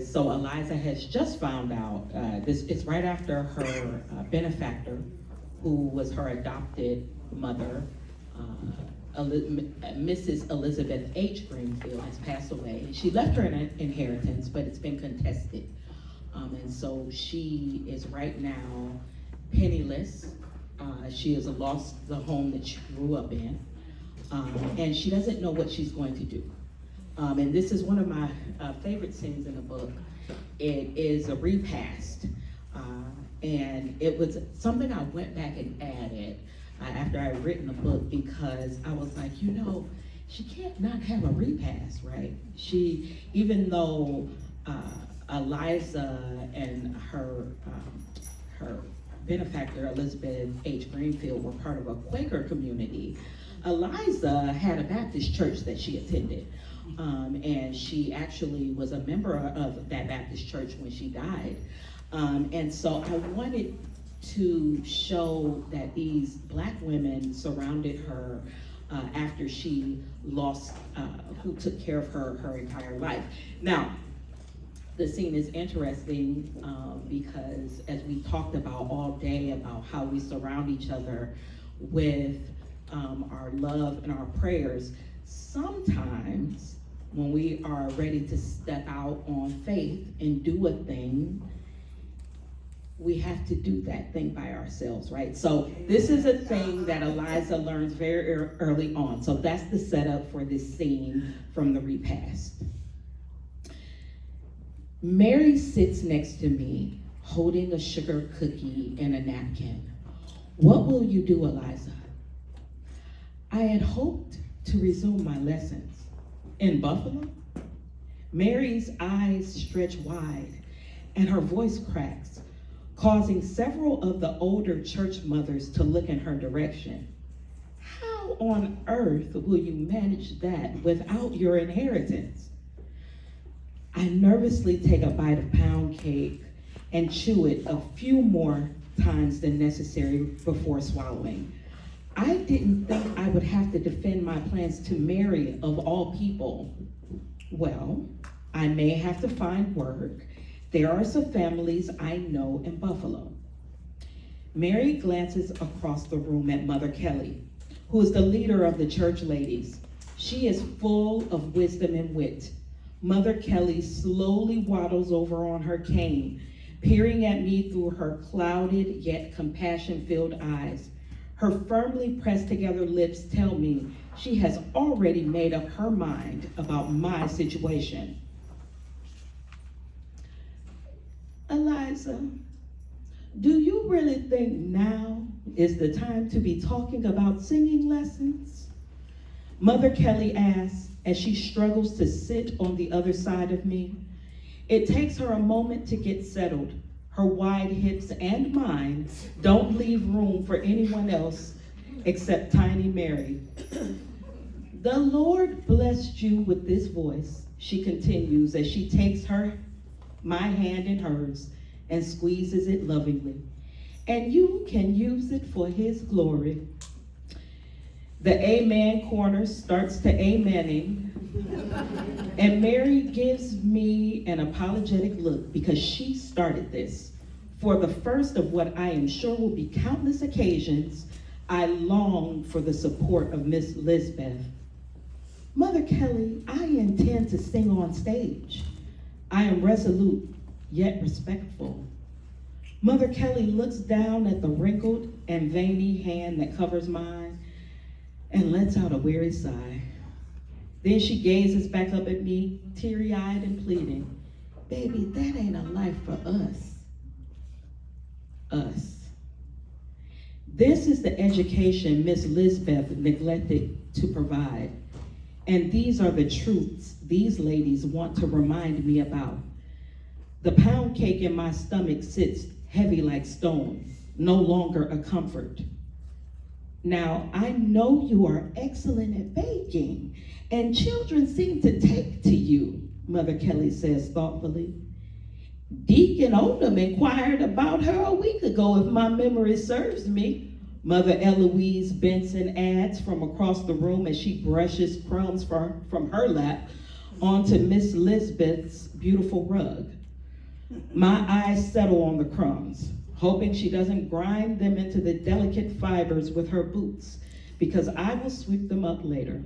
So Eliza has just found out, this it's right after her benefactor, who was her adopted mother, Mrs. Elizabeth H. Greenfield, has passed away. She left her an inheritance, but it's been contested. And so she is right now penniless. She has lost the home that she grew up in, and she doesn't know what she's going to do. And this is one of my favorite scenes in the book. It is a repast, and it was something I went back and added after I had written the book, because I was like, she can't not have a repast, right? Even though Eliza and her benefactor, Elizabeth H. Greenfield, were part of a Quaker community, Eliza had a Baptist church that she attended. And she actually was a member of that Baptist church when she died. And so I wanted to show that these Black women surrounded her after she lost, who took care of her entire life. Now, the scene is interesting because, as we talked about all day, about how we surround each other with our love and our prayers, sometimes when we are ready to step out on faith and do a thing, we have to do that thing by ourselves, right? So this is a thing that Eliza learns very early on. So that's the setup for this scene from the repast. Mary sits next to me, holding a sugar cookie and a napkin. What will you do, Eliza? I had hoped to resume my lessons. In Buffalo? Mary's eyes stretch wide and her voice cracks, causing several of the older church mothers to look in her direction. How on earth will you manage that without your inheritance? I nervously take a bite of pound cake and chew it a few more times than necessary before swallowing. I didn't think I would have to defend my plans to Mary, of all people. Well, I may have to find work. There are some families I know in Buffalo. Mary glances across the room at Mother Kelly, who is the leader of the church ladies. She is full of wisdom and wit. Mother Kelly slowly waddles over on her cane, peering at me through her clouded yet compassion-filled eyes. Her firmly pressed together lips tell me she has already made up her mind about my situation. Eliza, do you really think now is the time to be talking about singing lessons? Mother Kelly asks as she struggles to sit on the other side of me. It takes her a moment to get settled. Her wide hips and mine don't leave room for anyone else except tiny Mary. The Lord blessed you with this voice, she continues as she takes my hand in hers and squeezes it lovingly. And you can use it for his glory. The amen corner starts to amening, and Mary gives me an apologetic look because she started this. For the first of what I am sure will be countless occasions, I long for the support of Miss Lisbeth. Mother Kelly, I intend to sing on stage. I am resolute, yet respectful. Mother Kelly looks down at the wrinkled and veiny hand that covers mine and lets out a weary sigh. Then she gazes back up at me, teary-eyed and pleading. Baby, that ain't a life for us. Us. This is the education Miss Lisbeth neglected to provide. And these are the truths these ladies want to remind me about. The pound cake in my stomach sits heavy like stone, no longer a comfort. Now, I know you are excellent at baking, and children seem to take to you, Mother Kelly says thoughtfully. Deacon Odom inquired about her a week ago, if my memory serves me, Mother Eloise Benson adds from across the room as she brushes crumbs from her lap onto Miss Lisbeth's beautiful rug. My eyes settle on the crumbs, hoping she doesn't grind them into the delicate fibers with her boots, because I will sweep them up later.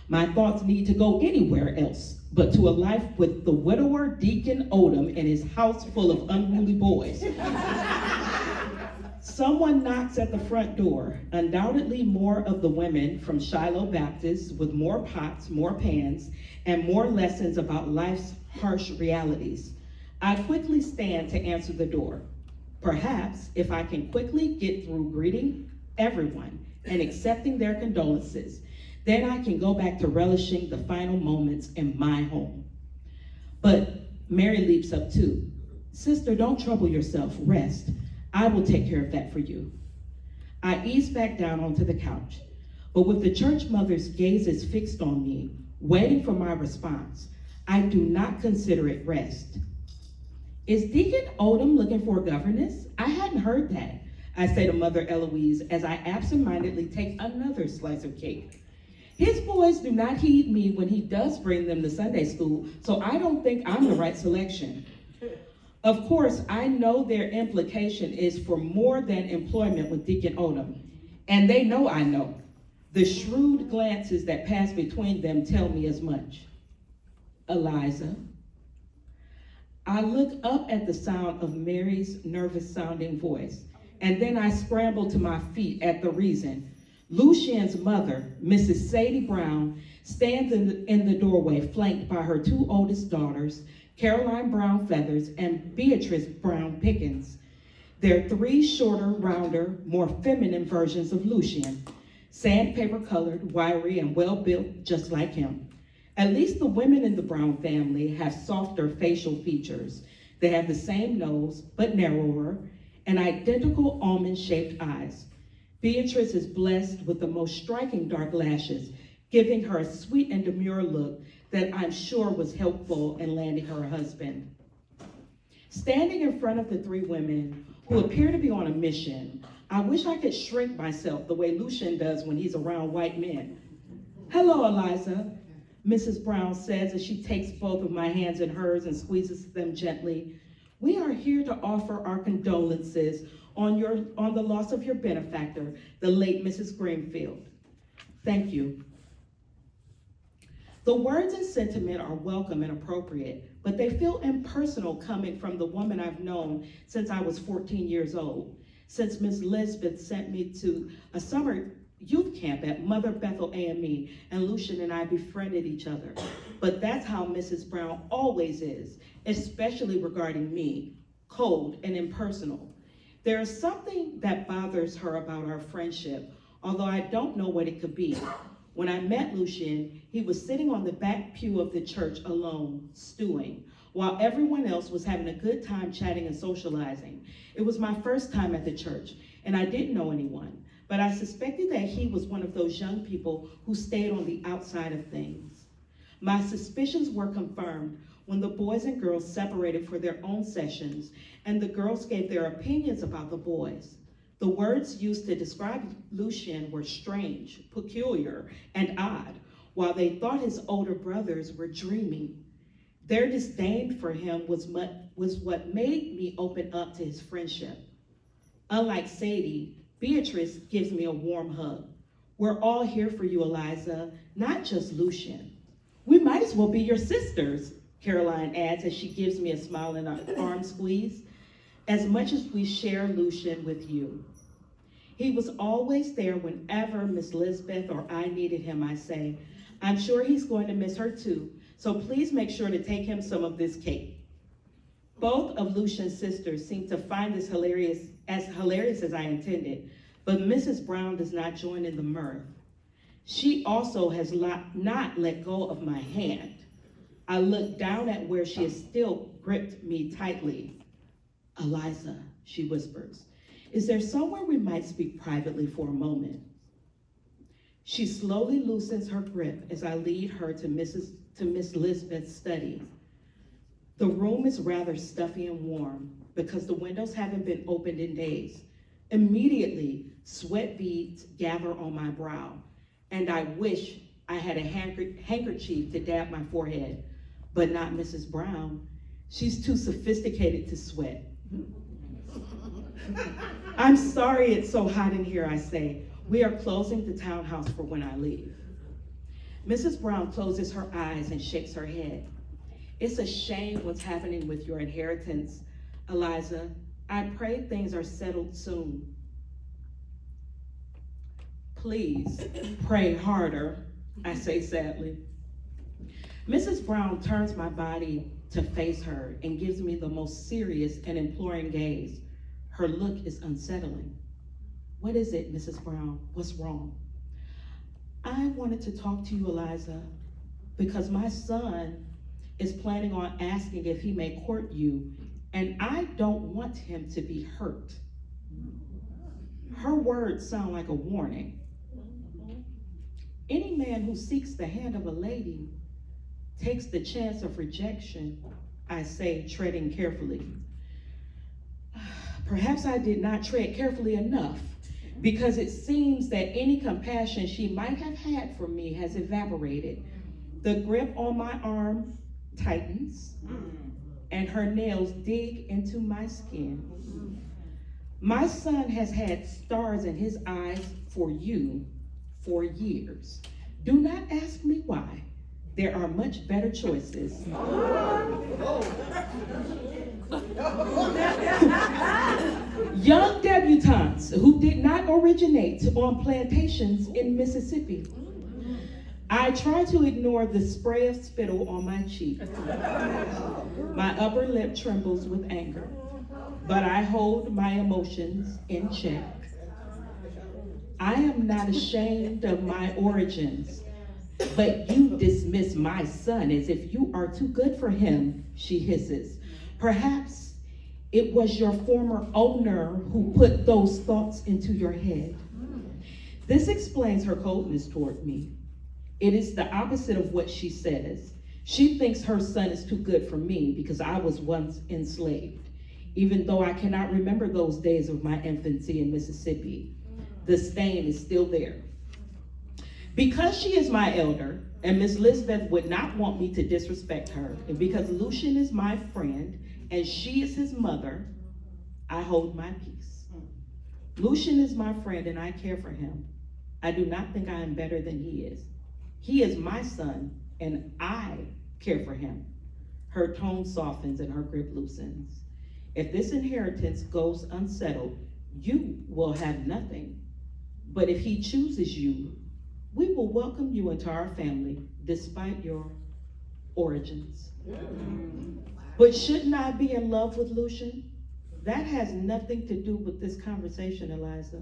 My thoughts need to go anywhere else but to a life with the widower Deacon Odom and his house full of unruly boys. Someone knocks at the front door, undoubtedly more of the women from Shiloh Baptist with more pots, more pans, and more lessons about life's harsh realities. I quickly stand to answer the door. Perhaps if I can quickly get through greeting everyone and accepting their condolences, then I can go back to relishing the final moments in my home. But Mary leaps up too. Sister, don't trouble yourself, rest. I will take care of that for you. I ease back down onto the couch, but with the church mother's gazes fixed on me, waiting for my response, I do not consider it rest. Is Deacon Odom looking for a governess? I hadn't heard that, I say to Mother Eloise as I absentmindedly take another slice of cake. His boys do not heed me when he does bring them to Sunday school, so I don't think I'm the right selection. Of course, I know their implication is for more than employment with Deacon Odom, and they know I know. The shrewd glances that pass between them tell me as much. Eliza. I look up at the sound of Mary's nervous-sounding voice, and then I scramble to my feet at the reason. Lucian's mother, Mrs. Sadie Brown, stands in the doorway, flanked by her two oldest daughters, Caroline Brown Feathers and Beatrice Brown Pickens. They're three shorter, rounder, more feminine versions of Lucian, sandpaper-colored, wiry, and well-built, just like him. At least the women in the Brown family have softer facial features. They have the same nose, but narrower, and identical almond-shaped eyes. Beatrice is blessed with the most striking dark lashes, giving her a sweet and demure look that I'm sure was helpful in landing her a husband. Standing in front of the three women who appear to be on a mission, I wish I could shrink myself the way Lucian does when he's around white men. Hello, Eliza, Mrs. Brown says as she takes both of my hands in hers and squeezes them gently. We are here to offer our condolences on the loss of your benefactor, the late Mrs. Greenfield. Thank you. The words and sentiment are welcome and appropriate, but they feel impersonal coming from the woman I've known since I was 14 years old, since Miss Lisbeth sent me to a summer youth camp at Mother Bethel AME, and Lucian and I befriended each other. But that's how Mrs. Brown always is, especially regarding me, cold and impersonal. There is something that bothers her about our friendship, although I don't know what it could be. When I met Lucian, he was sitting on the back pew of the church alone, stewing, while everyone else was having a good time chatting and socializing. It was my first time at the church, and I didn't know anyone, but I suspected that he was one of those young people who stayed on the outside of things. My suspicions were confirmed when the boys and girls separated for their own sessions, and the girls gave their opinions about the boys. The words used to describe Lucian were strange, peculiar, and odd, while they thought his older brothers were dreamy. Their disdain for him was what made me open up to his friendship. Unlike Sadie, Beatrice gives me a warm hug. We're all here for you, Eliza, not just Lucian. We might as well be your sisters, Caroline adds as she gives me a smile and an arm squeeze. As much as we share Lucian with you. He was always there whenever Miss Lisbeth or I needed him, I say. I'm sure he's going to miss her too, so please make sure to take him some of this cake. Both of Lucian's sisters seem to find this hilarious as I intended, but Mrs. Brown does not join in the mirth. She also has not let go of my hand. I look down at where she has still gripped me tightly. Eliza, she whispers, is there somewhere we might speak privately for a moment? She slowly loosens her grip as I lead her to Miss Lisbeth's study. The room is rather stuffy and warm because the windows haven't been opened in days. Immediately, sweat beads gather on my brow, and I wish I had a handkerchief to dab my forehead. but not Mrs. Brown. She's too sophisticated to sweat. I'm sorry it's so hot in here, I say. We are closing the townhouse for when I leave. Mrs. Brown closes her eyes and shakes her head. It's a shame what's happening with your inheritance, Eliza. I pray things are settled soon. Please pray harder, I say sadly. Mrs. Brown turns my body to face her and gives me the most serious and imploring gaze. Her look is unsettling. What is it, Mrs. Brown? What's wrong? I wanted to talk to you, Eliza, because my son is planning on asking if he may court you, and I don't want him to be hurt. Her words sound like a warning. Any man who seeks the hand of a lady takes the chance of rejection, I say, treading carefully. Perhaps I did not tread carefully enough, because it seems that any compassion she might have had for me has evaporated. The grip on my arm tightens, and her nails dig into my skin. My son has had stars in his eyes for you for years. Do not ask me why. There are much better choices. Young debutantes who did not originate on plantations in Mississippi. I try to ignore the spray of spittle on my cheek. My upper lip trembles with anger, but I hold my emotions in check. I am not ashamed of my origins, but you dismiss my son as if you are too good for him, she hisses. Perhaps it was your former owner who put those thoughts into your head. This explains her coldness toward me. It is the opposite of what she says. She thinks her son is too good for me because I was once enslaved, even though I cannot remember those days of my infancy in Mississippi. The stain is still there. Because she is my elder, and Miss Lisbeth would not want me to disrespect her, and because Lucian is my friend, and she is his mother, I hold my peace. Lucian is my friend, and I care for him. I do not think I am better than he is. He is my son, and I care for him. Her tone softens and her grip loosens. If this inheritance goes unsettled, you will have nothing. But if he chooses you, we will welcome you into our family despite your origins. But shouldn't I be in love with Lucian? That has nothing to do with this conversation, Eliza.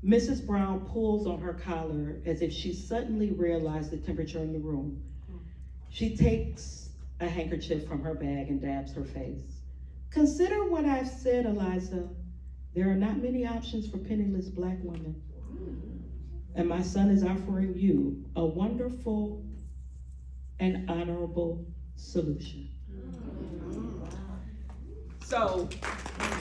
Mrs. Brown pulls on her collar as if she suddenly realized the temperature in the room. She takes a handkerchief from her bag and dabs her face. Consider what I've said, Eliza. There are not many options for penniless Black women. And my son is offering you a wonderful and honorable solution. So